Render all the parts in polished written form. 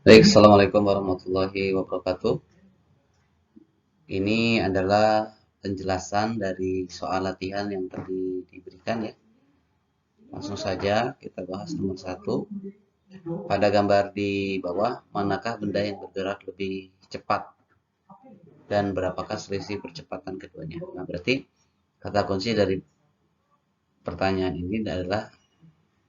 Baik, Assalamualaikum warahmatullahi wabarakatuh. Ini adalah penjelasan dari soal latihan yang tadi diberikan ya. Langsung saja kita bahas nomor satu. Pada gambar di bawah, manakah benda yang bergerak lebih cepat dan berapakah selisih percepatan keduanya? Nah, berarti kata kunci dari pertanyaan ini adalah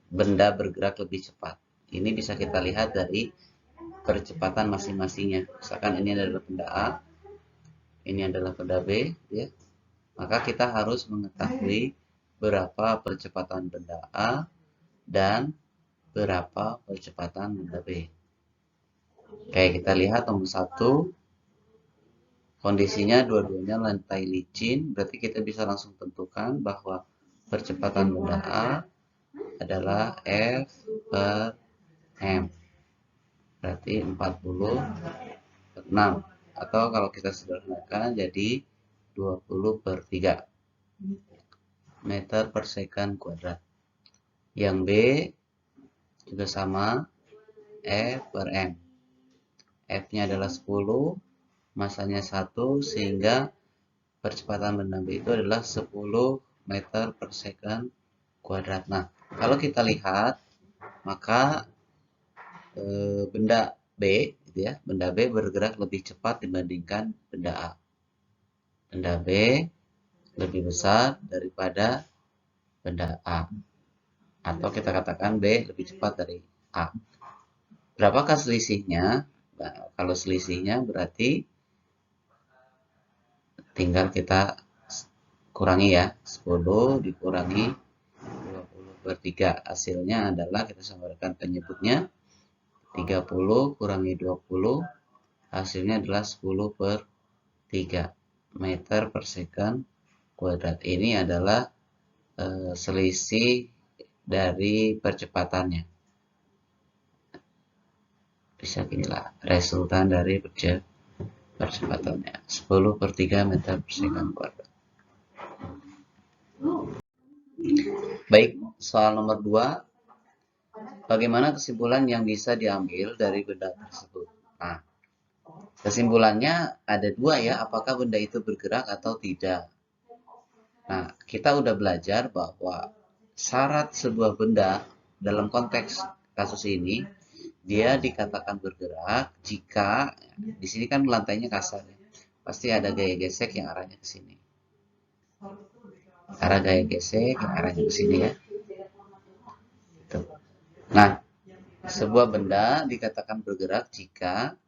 benda bergerak lebih cepat. Ini bisa kita lihat dari percepatan masing-masingnya. Misalkan ini adalah benda A, ini adalah benda B, ya. Maka kita harus mengetahui berapa percepatan benda A dan berapa percepatan benda B. Oke, kita lihat nomor satu. Kondisinya dua-duanya lantai licin, berarti kita bisa langsung tentukan bahwa percepatan benda A adalah F per M. Berarti 40/6. Atau kalau kita sederhanakan jadi 20/3 meter per second kuadrat. Yang B juga sama, F per M. F-nya adalah 10, masanya 1, sehingga percepatan benda B itu adalah 10 meter per second kuadrat. Nah, kalau kita lihat, maka benda B, gitu ya, benda B bergerak lebih cepat dibandingkan benda A. Benda B lebih besar daripada benda A. Atau kita katakan B lebih cepat dari A. Berapakah selisihnya? Nah, kalau selisihnya berarti tinggal kita kurangi ya. 10 dikurangi 20/3. Hasilnya adalah kita samarkan penyebutnya. 30 kurangi 20. Hasilnya adalah 10/3 meter per second kuadrat. Ini adalah selisih dari percepatannya. Bisa inilah resultan dari percepatannya 10/3 meter per second kuadrat. Baik, soal nomor 2. Bagaimana kesimpulan yang bisa diambil dari benda tersebut? Nah, kesimpulannya ada dua ya, apakah benda itu bergerak atau tidak. Nah, kita udah belajar bahwa syarat sebuah benda dalam konteks kasus ini, dia dikatakan bergerak jika, di sini kan lantainya kasar ya, pasti ada gaya gesek yang arahnya ke sini. Arah gaya gesek yang arahnya ke sini ya. Nah, sebuah benda dikatakan bergerak jika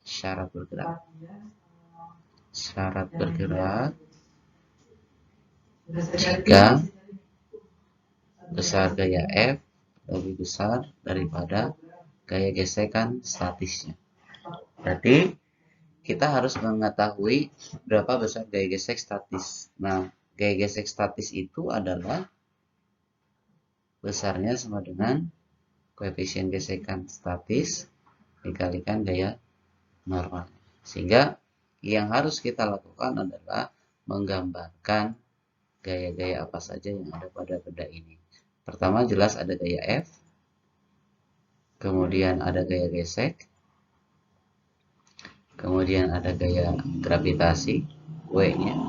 syarat bergerak jika besar gaya F lebih besar daripada gaya gesekan statisnya. Berarti kita harus mengetahui berapa besar gaya gesek statis. Nah, gaya gesek statis itu adalah besarnya sama dengan koefisien gesekan statis dikalikan gaya normal. Sehingga yang harus kita lakukan adalah menggambarkan gaya-gaya apa saja yang ada pada benda ini. Pertama jelas ada gaya F, kemudian ada gaya gesek, kemudian ada gaya gravitasi, W-nya.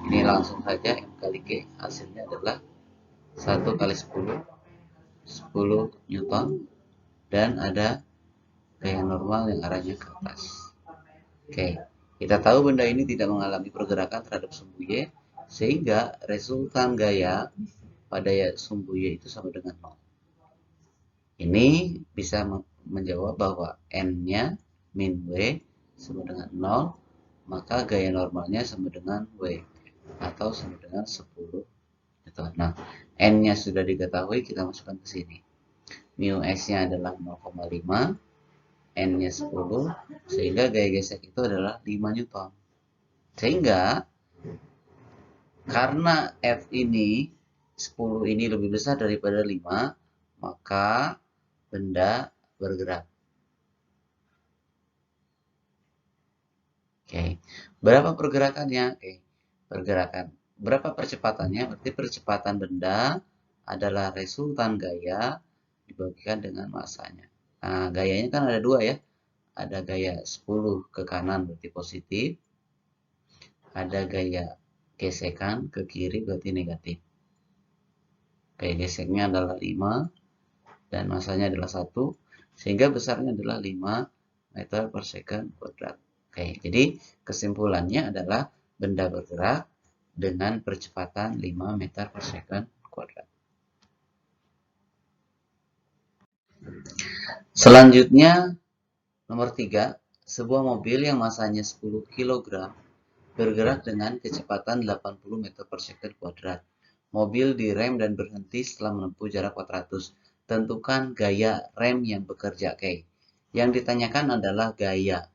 Ini langsung saja M kali G, hasilnya adalah 1 kali 10 Newton, dan ada gaya normal yang arahnya ke atas. Oke, kita tahu benda ini tidak mengalami pergerakan terhadap sumbu Y, sehingga resultan gaya pada sumbu Y itu sama dengan 0. Ini bisa menjawab bahwa N-nya min W sama dengan 0, maka gaya normalnya sama dengan W, atau sama dengan 10. Nah, N-nya sudah diketahui, kita masukkan ke sini. Mu S-nya adalah 0,5, N-nya 10, sehingga gaya gesek itu adalah 5 Newton. Sehingga karena F ini 10 ini lebih besar daripada 5, maka benda bergerak. Oke, berapa pergerakannya? Oke, pergerakan. Berapa percepatannya? Berarti percepatan benda adalah resultan gaya dibagikan dengan masanya. Nah, gayanya kan ada dua ya. Ada gaya 10 ke kanan berarti positif. Ada gaya gesekan ke kiri berarti negatif. Gaya geseknya adalah 5 dan masanya adalah 1, sehingga besarnya adalah 5 meter per second kuadrat. Oke, jadi kesimpulannya adalah benda bergerak dengan percepatan 5 meter per second kuadrat. Selanjutnya, nomor 3, sebuah mobil yang masanya 10 kg bergerak dengan kecepatan 80 meter per second kuadrat. Mobil direm dan berhenti setelah menempuh jarak 400. Tentukan gaya rem yang bekerja. Oke, yang ditanyakan adalah gaya.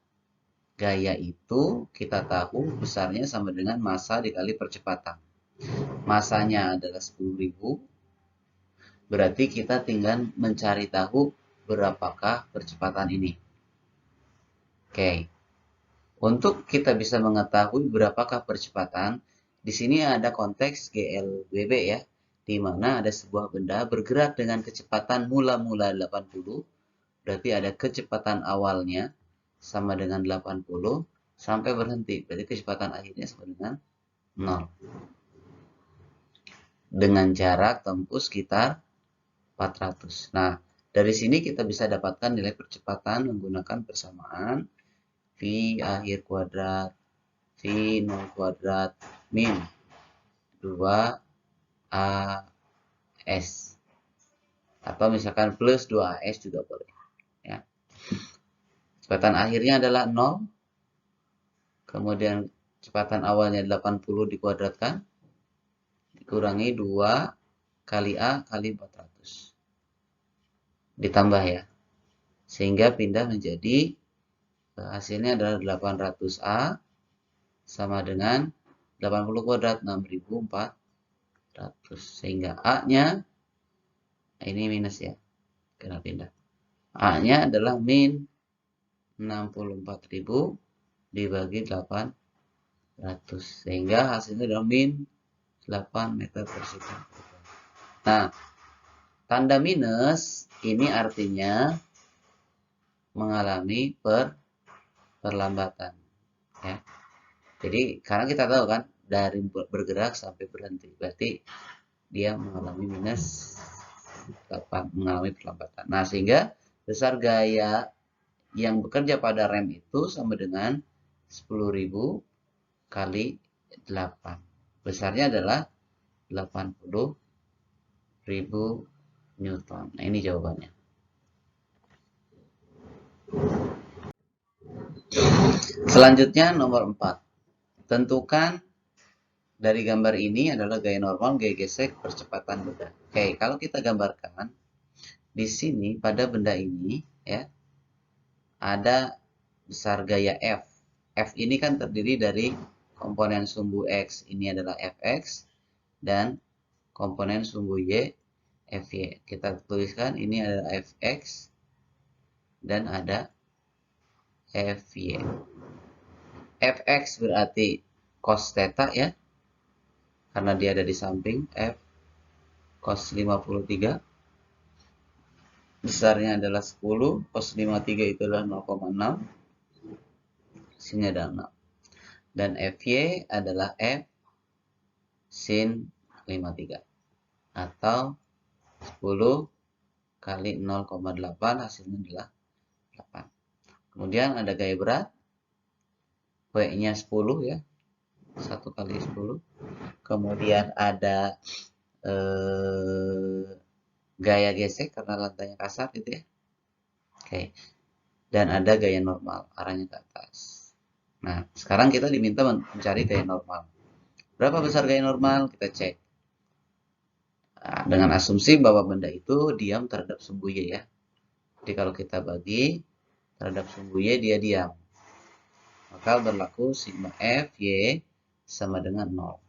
Gaya itu kita tahu besarnya sama dengan massa dikali percepatan. Massanya adalah 10.000. Berarti kita tinggal mencari tahu berapakah percepatan ini. Oke. Untuk kita bisa mengetahui berapakah percepatan, di sini ada konteks GLBB ya, di mana ada sebuah benda bergerak dengan kecepatan mula-mula 80, berarti ada kecepatan awalnya sama dengan 80 sampai berhenti, berarti kecepatan akhirnya sama dengan 0. Dengan jarak tempuh sekitar 400. Nah, dari sini kita bisa dapatkan nilai percepatan menggunakan persamaan V akhir kuadrat V 0 kuadrat min 2AS. Atau misalkan plus 2AS juga boleh. Ya. Kecepatan akhirnya adalah 0. Kemudian kecepatan awalnya 80 dikuadratkan. Dikurangi 2 kali A kali 400. Ditambah ya. Sehingga pindah menjadi hasilnya adalah 800A sama dengan 80 kuadrat 6400, sehingga A-nya ini minus ya, karena pindah. A-nya adalah min 64.000 dibagi 800, sehingga hasilnya adalah min 8 meter per second. Nah, tanda minus ini artinya mengalami perlambatan ya. Jadi karena kita tahu kan dari bergerak sampai berhenti, berarti dia mengalami minus 8, mengalami perlambatan. Nah, sehingga besar gaya yang bekerja pada rem itu sama dengan 10.000 kali 8. Besarnya adalah 80.000 Newton. Nah, ini jawabannya. Selanjutnya nomor 4. Tentukan dari gambar ini adalah gaya normal, gaya gesek, percepatan benda. Oke, kalau kita gambarkan di sini pada benda ini ya, ada besar gaya F. F ini kan terdiri dari komponen sumbu X, ini adalah Fx, dan komponen sumbu Y, Fy. Kita tuliskan ini adalah Fx dan ada Fy. Fx berarti cos theta ya, karena dia ada di samping F cos 53. Besarnya adalah 10, cos 53 itu adalah 0,6. Sini ada 6. Dan Fy adalah F sin 53. Atau 10 kali 0,8 hasilnya adalah 8. Kemudian ada gaya berat. W-nya 10 ya. 1 kali 10. Kemudian ada gaya gesek karena lantainya kasar gitu ya. Oke. Dan ada gaya normal, arahnya ke atas. Nah, sekarang kita diminta mencari gaya normal. Berapa besar gaya normal? Kita cek. Nah, dengan asumsi bahwa benda itu diam terhadap sumbu Y ya. Jadi kalau kita bagi terhadap sumbu Y, dia diam. Maka berlaku sigma F Y sama dengan 0.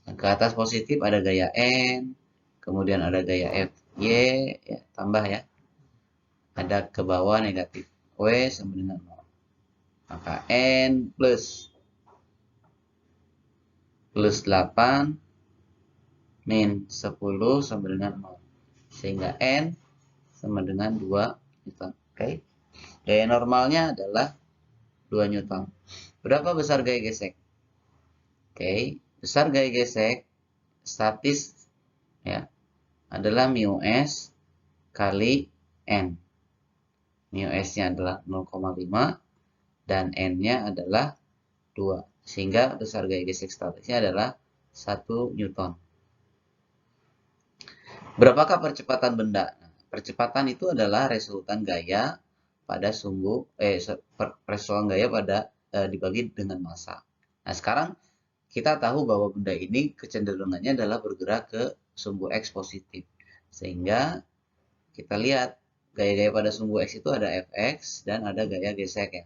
Yang ke atas positif ada gaya N, kemudian ada gaya Fy, ya, tambah ya. Ada ke bawah negatif W sama dengan 0. Maka N plus 8 min 10 sama dengan 0. Sehingga N sama dengan 2 Newton. Oke. Gaya normalnya adalah 2 Newton. Berapa besar gaya gesek? Oke, besar gaya gesek statis ya adalah mu s kali n. Mu s-nya adalah 0,5 dan n-nya adalah 2. Sehingga besar gaya gesek statisnya adalah 1 Newton. Berapakah percepatan benda? Percepatan itu adalah resultan gaya pada sumbu resultan gaya pada dibagi dengan massa. Nah, sekarang kita tahu bahwa benda ini kecenderungannya adalah bergerak ke sumbu X positif. Sehingga kita lihat gaya-gaya pada sumbu X itu ada Fx dan ada gaya gesek ya.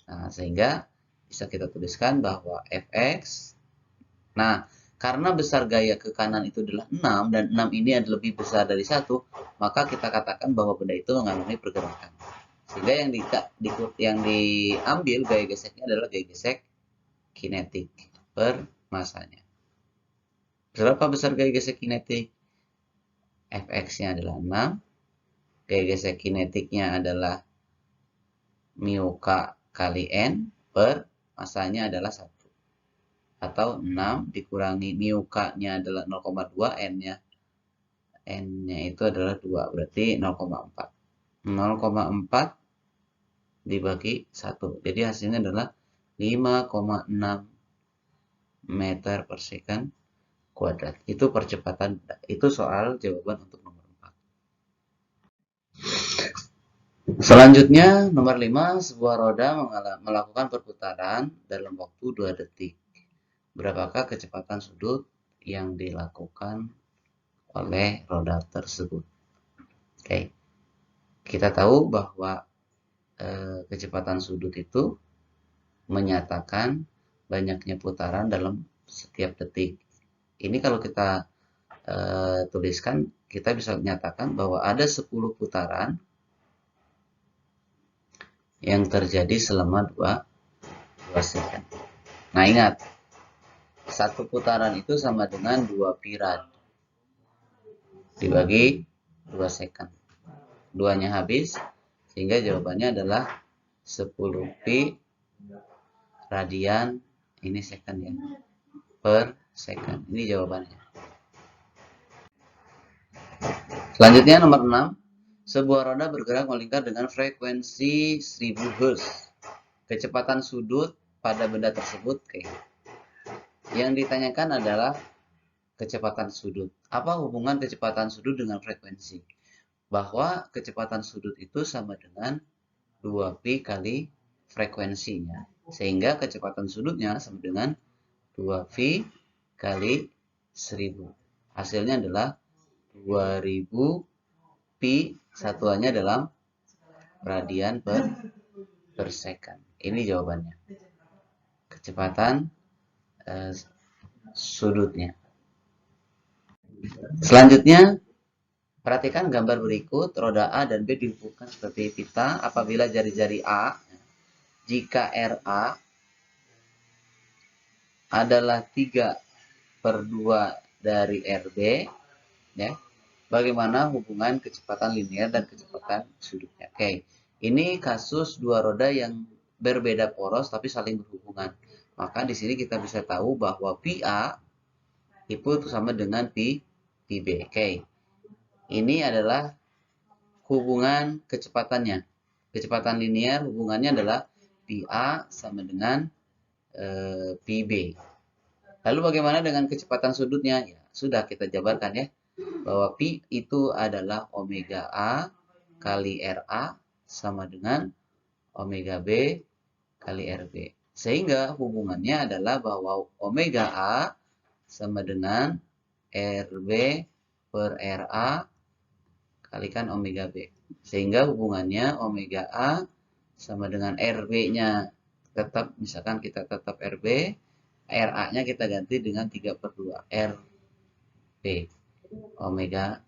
Nah, sehingga bisa kita tuliskan bahwa Fx. Nah, karena besar gaya ke kanan itu adalah 6 dan 6 ini adalah lebih besar dari 1, maka kita katakan bahwa benda itu mengalami pergerakan. Sehingga yang diambil gaya geseknya adalah gaya gesek kinetik per masanya. Berapa besar gaya gesek kinetik? Fx-nya adalah 6. Gaya gesek kinetiknya adalah mu k kali n per masanya adalah 1. Atau 6 dikurangi mu k-nya adalah 0,2, n-nya itu adalah 2, berarti 0,4. 0,4 dibagi 1. Jadi hasilnya adalah 5,6 meter per second kuadrat. Itu percepatan. Itu soal jawaban untuk nomor 4. Selanjutnya, nomor 5, sebuah roda melakukan perputaran dalam waktu 2 detik. Berapakah kecepatan sudut yang dilakukan oleh roda tersebut? Oke. Kita tahu bahwa kecepatan sudut itu menyatakan banyaknya putaran dalam setiap detik. Ini kalau kita tuliskan, kita bisa menyatakan bahwa ada 10 putaran yang terjadi selama 2 second. Nah, ingat, satu putaran itu sama dengan 2 pi rad dibagi 2 second. 2-nya habis, sehingga jawabannya adalah 10 pi radian, ini second ya, per second. Ini jawabannya. Selanjutnya nomor 6. Sebuah roda bergerak melingkar dengan frekuensi 1000 Hz. Kecepatan sudut pada benda tersebut. Oke. Yang ditanyakan adalah kecepatan sudut. Apa hubungan kecepatan sudut dengan frekuensi? Bahwa kecepatan sudut itu sama dengan 2pi kali frekuensinya. Sehingga kecepatan sudutnya sama dengan 2pi kali 1000. Hasilnya adalah 2000 pi, satuannya dalam radian per second. Ini jawabannya. Kecepatan sudutnya. Selanjutnya, perhatikan gambar berikut. Roda A dan B dihubungkan seperti pita apabila jari-jari A, jika RA adalah 3/2 dari RB, ya, bagaimana hubungan kecepatan linear dan kecepatan sudutnya. Oke, ini kasus dua roda yang berbeda poros tapi saling berhubungan. Maka di sini kita bisa tahu bahwa pi A itu sama dengan pi B. Oke, ini adalah hubungan kecepatannya. Kecepatan linear hubungannya adalah pi A sama dengan pi B. Lalu bagaimana dengan kecepatan sudutnya? Ya, sudah kita jabarkan ya, bahwa pi itu adalah omega A kali RA sama dengan omega B kali RB. Sehingga hubungannya adalah bahwa omega A sama dengan RB per RA kalikan omega B. Sehingga hubungannya omega A sama dengan RB-nya tetap, misalkan kita tetap RB, RA-nya kita ganti dengan 3/2 RB omega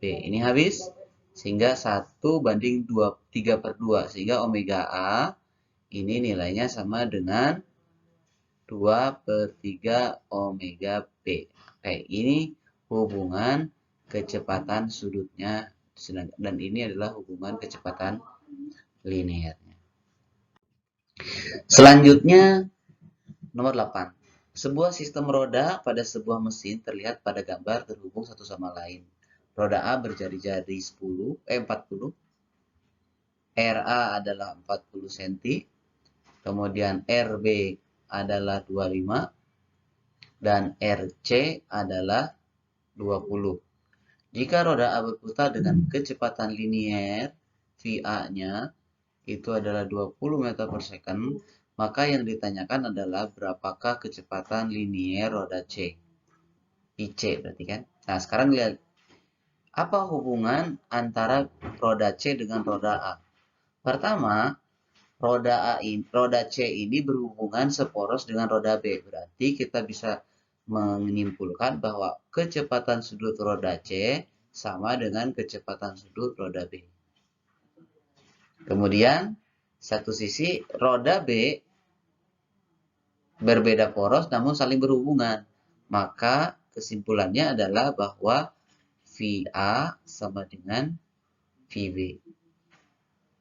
B. Ini habis, sehingga 1/3/2, sehingga omega A ini nilainya sama dengan 2/3 omega B. Oke, ini hubungan kecepatan sudutnya Dan ini adalah hubungan kecepatan linearnya. Selanjutnya, nomor 8. Sebuah sistem roda pada sebuah mesin terlihat pada gambar terhubung satu sama lain. Roda A berjari-jari 40, RA adalah 40 cm, kemudian RB adalah 25, dan RC adalah 20. Jika roda A berputar dengan kecepatan linear, VA-nya itu adalah 20 meter per second, maka yang ditanyakan adalah berapakah kecepatan linear roda C. IC berarti kan. Nah, sekarang lihat. Apa hubungan antara roda C dengan roda A? Pertama, roda C ini berhubungan seporos dengan roda B. Berarti kita bisa menyimpulkan bahwa kecepatan sudut roda C sama dengan kecepatan sudut roda B. Kemudian, satu sisi roda B berbeda poros namun saling berhubungan. Maka kesimpulannya adalah bahwa VA sama dengan VB.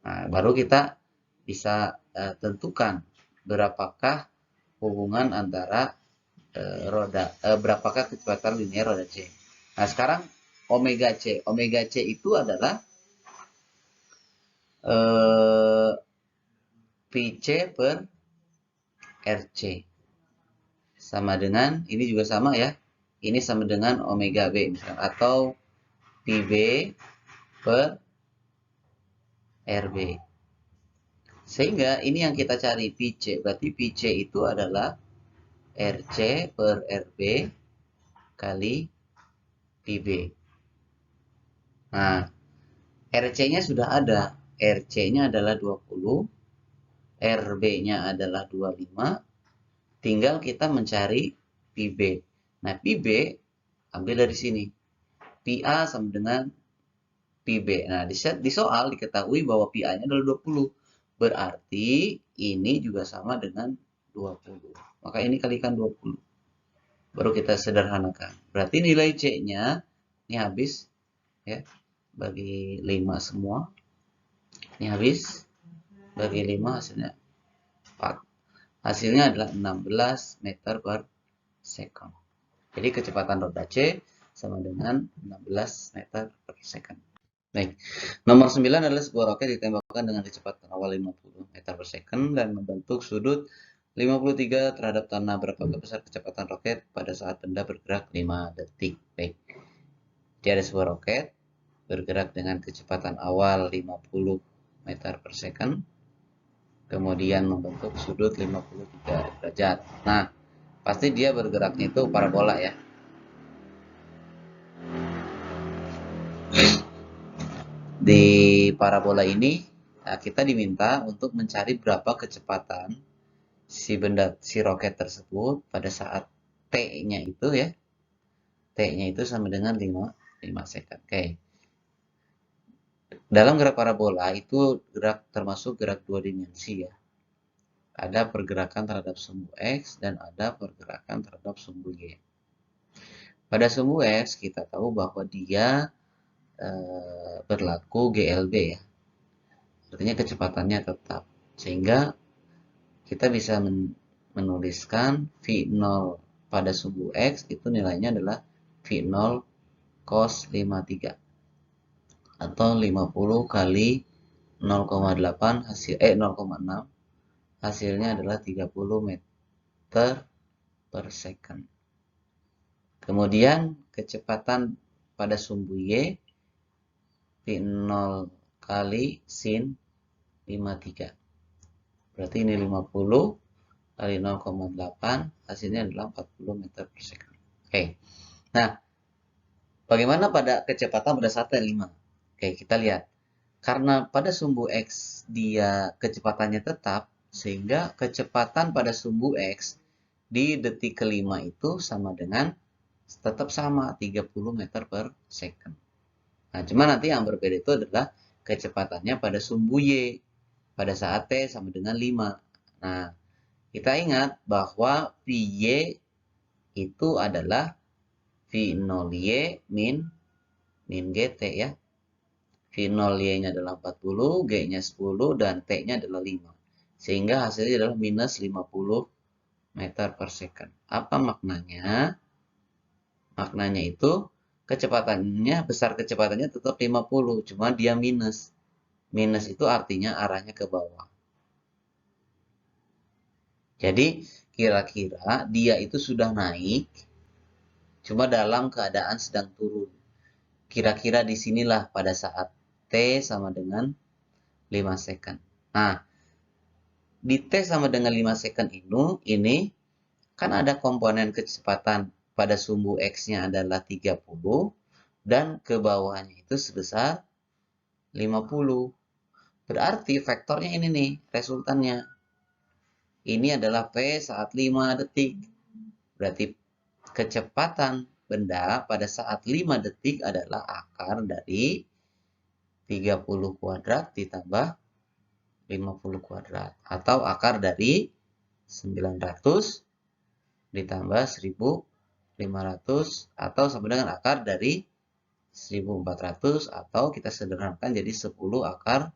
Nah, baru kita bisa tentukan berapakah hubungan antara berapakah kecepatan linear roda C. Nah, sekarang omega C. Omega C itu adalah PC per RC. Sama dengan, ini juga sama ya. Ini sama dengan omega B misalkan, atau PB per RB. Sehingga ini yang kita cari PC. Berarti PC itu adalah RC per RB kali PB. Nah, RC-nya sudah ada. RC-nya adalah 20, RB-nya adalah 25. Tinggal kita mencari PB. Nah, PB ambil dari sini. PA sama dengan PB. Nah, di soal diketahui bahwa PA-nya adalah 20. Berarti ini juga sama dengan 20. Maka ini kalikan 20. Baru kita sederhanakan. Berarti nilai C-nya ini habis ya. Bagi 5 semua. Ini habis. Bagi 5 hasilnya 4. Hasilnya adalah 16 meter per second. Jadi kecepatan roda C sama dengan 16 meter per second. Baik. Nomor 9 adalah sebuah roket ditembakkan dengan kecepatan awal 50 meter per second dan membentuk sudut 53 terhadap tanah. Berapa besar kecepatan roket pada saat benda bergerak 5 detik. Baik. Jadi ada sebuah roket bergerak dengan kecepatan awal 50 meter per second. Kemudian membentuk sudut 53 derajat. Nah, pasti dia bergeraknya itu parabola ya. Di parabola ini, kita diminta untuk mencari berapa kecepatan si roket tersebut pada saat T-nya itu ya. T-nya itu sama dengan 5 second. Oke. Dalam gerak parabola itu termasuk gerak dua dimensi ya. Ada pergerakan terhadap sumbu X dan ada pergerakan terhadap sumbu Y. Pada sumbu X kita tahu bahwa dia berlaku GLB ya. Artinya kecepatannya tetap. Sehingga kita bisa menuliskan V0 pada sumbu X itu nilainya adalah V0 cos 53. Atau 50 kali 0,8 0,6 hasilnya adalah 30 meter per second. Kemudian kecepatan pada sumbu Y V0 kali sin 53. Berarti ini 50 kali 0,8 hasilnya adalah 40 meter per second. Oke. Nah, bagaimana pada kecepatan pada saat T5? Oke, kita lihat. Karena pada sumbu X dia kecepatannya tetap, sehingga kecepatan pada sumbu X di detik kelima itu sama dengan tetap sama 30 meter per second. Nah, cuma nanti yang berbeda itu adalah kecepatannya pada sumbu Y pada saat T sama dengan 5. Nah, kita ingat bahwa VY itu adalah V0Y min GT ya. V0Y-nya adalah 40, G-nya 10, dan T-nya adalah 5. Sehingga hasilnya adalah minus 50 meter per second. Apa maknanya? Maknanya itu kecepatannya, besar kecepatannya tetap 50, cuma dia minus. Minus itu artinya arahnya ke bawah. Jadi kira-kira dia itu sudah naik, cuma dalam keadaan sedang turun. Kira-kira disinilah pada saat T sama dengan 5 second. Nah, di T sama dengan 5 second ini kan ada komponen kecepatan pada sumbu X-nya adalah 30 dan ke bawahnya itu sebesar 50. Berarti vektornya ini nih, resultannya. Ini adalah P saat 5 detik. Berarti kecepatan benda pada saat 5 detik adalah akar dari 30 kuadrat ditambah 50 kuadrat. Atau akar dari 900 ditambah 1500 atau sama dengan akar dari 1400 atau kita sederhanakan jadi 10 akar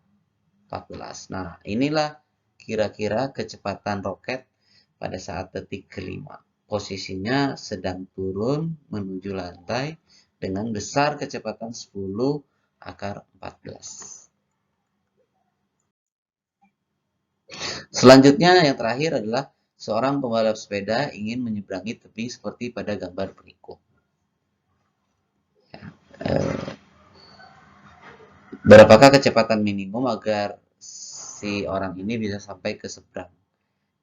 14. Nah, inilah kira-kira kecepatan roket pada saat detik kelima. Posisinya sedang turun menuju lantai dengan besar kecepatan 10 akar 14. Selanjutnya yang terakhir adalah seorang pembalap sepeda ingin menyeberangi tebing seperti pada gambar berikut. Berapakah kecepatan minimum agar si orang ini bisa sampai ke seberang?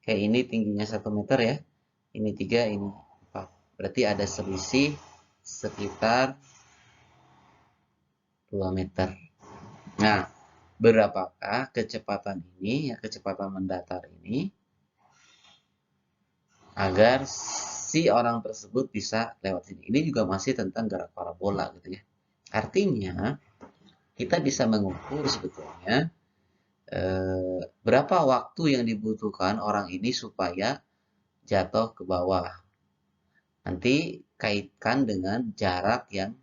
Kayak ini tingginya 1 meter ya. Ini 3, ini 4. Berarti ada selisih sekitar 2 meter. Nah, berapakah kecepatan ini, ya kecepatan mendatar ini, agar si orang tersebut bisa lewat sini. Ini juga masih tentang gerak parabola gitu ya. Artinya, kita bisa mengukur sebetulnya berapa waktu yang dibutuhkan orang ini supaya jatuh ke bawah. Nanti kaitkan dengan jarak yang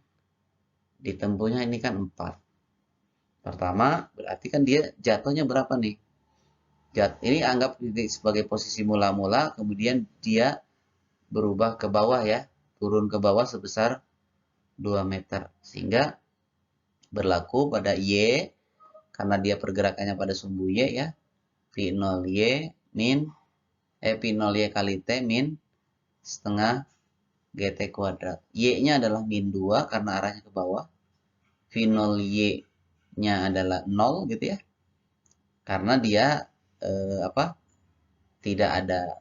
ditempuhnya ini kan 4. Pertama, berarti kan dia jatuhnya berapa nih? Ini anggap sebagai posisi mula-mula, kemudian dia berubah ke bawah ya, turun ke bawah sebesar 2 meter. Sehingga berlaku pada Y, karena dia pergerakannya pada sumbu Y ya, V0Y min, V0Y kali T min setengah GT kuadrat. Y-nya adalah min 2 karena arahnya ke bawah. V0Y-nya adalah 0 gitu ya. Karena dia tidak ada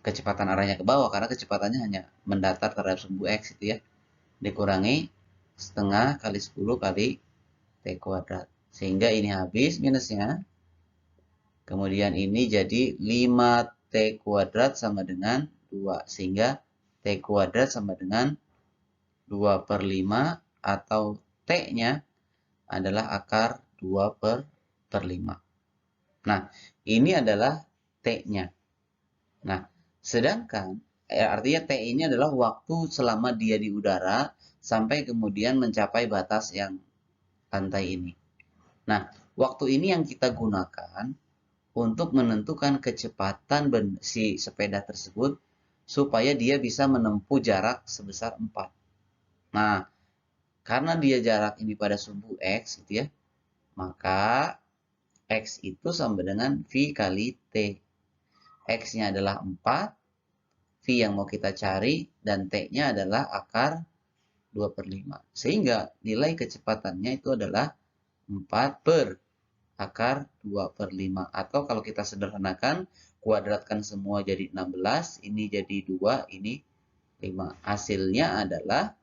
kecepatan arahnya ke bawah karena kecepatannya hanya mendatar terhadap sumbu X itu ya. Dikurangi setengah kali 10 kali T kuadrat. Sehingga ini habis minusnya. Kemudian ini jadi 5T kuadrat sama dengan 2. Sehingga T kuadrat sama dengan 2 per 5 atau T-nya adalah akar 2 per 5. Nah, ini adalah T-nya. Nah, sedangkan artinya T ini adalah waktu selama dia di udara sampai kemudian mencapai batas yang lantai ini. Nah, waktu ini yang kita gunakan untuk menentukan kecepatan si sepeda tersebut supaya dia bisa menempuh jarak sebesar 4. Nah, karena dia jarak ini pada sumbu X gitu ya, maka X itu sama dengan V kali T. X-nya adalah 4, V yang mau kita cari, dan T-nya adalah akar 2 per 5. Sehingga nilai kecepatannya itu adalah 4 per akar 2 per 5. Atau kalau kita sederhanakan, kuadratkan semua jadi 16, ini jadi 2, ini 5. Hasilnya adalah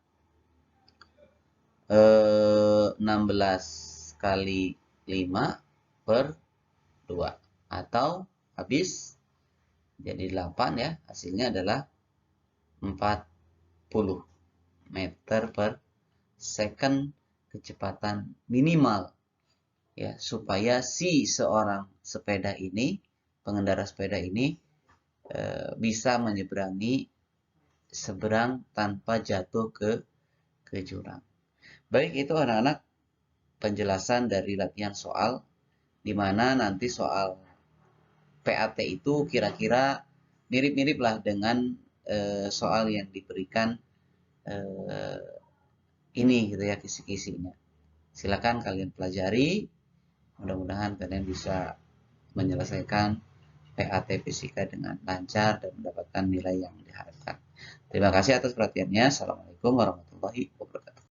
16 kali 5 per 2. Atau habis jadi 8 ya. Hasilnya adalah 40 meter per second kecepatan minimal ya supaya si seorang sepeda ini, pengendara sepeda ini bisa menyeberangi seberang tanpa jatuh ke jurang. Baik, itu anak-anak penjelasan dari latihan soal, di mana nanti soal PAT itu kira-kira mirip-mirip lah dengan soal yang diberikan eh, ini gitu ya, kisi-kisinya. Silakan kalian pelajari, mudah-mudahan kalian bisa menyelesaikan PAT fisika dengan lancar dan mendapatkan nilai yang diharapkan. Terima kasih atas perhatiannya. Assalamualaikum warahmatullahi wabarakatuh.